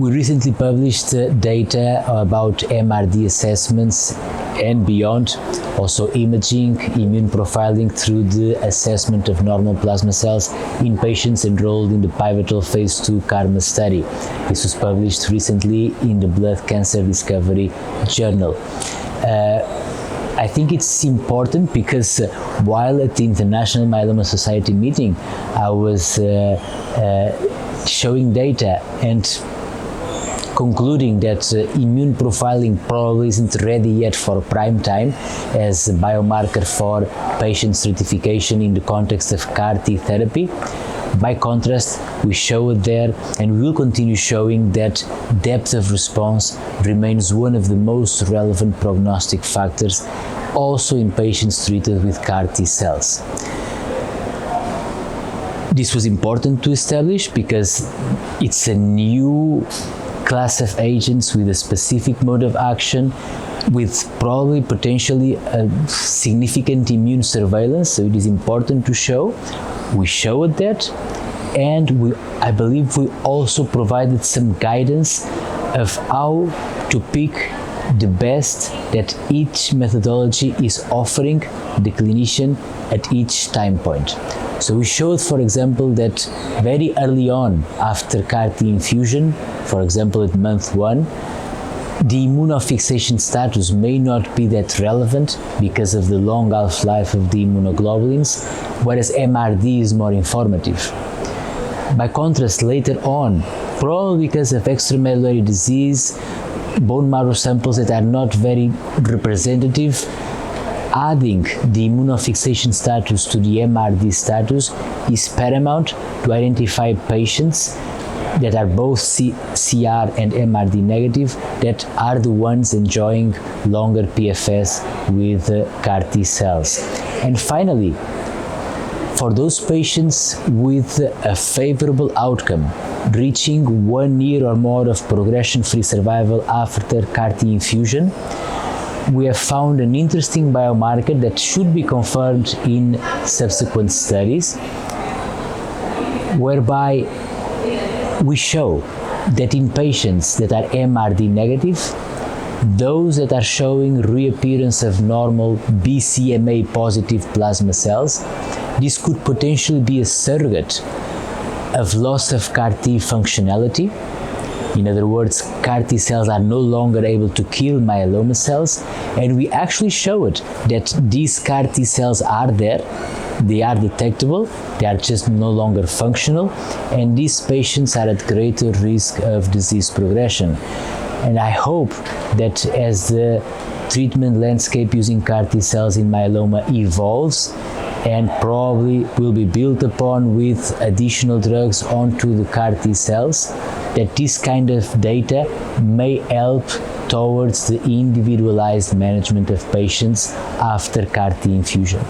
We recently published data about MRD assessments and beyond, also imaging, immune profiling through the assessment of normal plasma cells in patients enrolled in the pivotal Phase II KarMMa study. This was published recently in the Blood Cancer Discovery Journal. I think it's important because while at the International Myeloma Society meeting, I was showing data and concluding that immune profiling probably isn't ready yet for prime time as a biomarker for patient stratification in the context of CAR-T therapy. By contrast, we show it there, and we will continue showing that depth of response remains one of the most relevant prognostic factors also in patients treated with CAR-T cells. This was important to establish because it's a new class of agents with a specific mode of action, with probably potentially a significant immune surveillance, so it is important to show. We showed that, and I believe we also provided some guidance of how to pick the best that each methodology is offering the clinician at each time point. So we showed, for example, that very early on after CAR-T infusion, for example at month 1, the immunofixation status may not be that relevant because of the long half-life of the immunoglobulins, whereas MRD is more informative. By contrast, later on, probably because of extramedullary disease, bone marrow samples that are not very representative, adding the immunofixation status to the MRD status is paramount to identify patients that are both CR and MRD negative that are the ones enjoying longer PFS with CAR-T cells. And finally, for those patients with a favorable outcome, reaching 1 year or more of progression-free survival after CAR-T infusion, we have found an interesting biomarker that should be confirmed in subsequent studies, whereby we show that in patients that are MRD negative, those that are showing reappearance of normal BCMA positive plasma cells, this could potentially be a surrogate of loss of CAR-T functionality. In other words, CAR-T cells are no longer able to kill myeloma cells, and we actually showed that these CAR-T cells are there, they are detectable, they are just no longer functional, and these patients are at greater risk of disease progression. And I hope that as the treatment landscape using CAR-T cells in myeloma evolves, and probably will be built upon with additional drugs onto the CAR-T cells, that this kind of data may help towards the individualized management of patients after CAR-T infusion.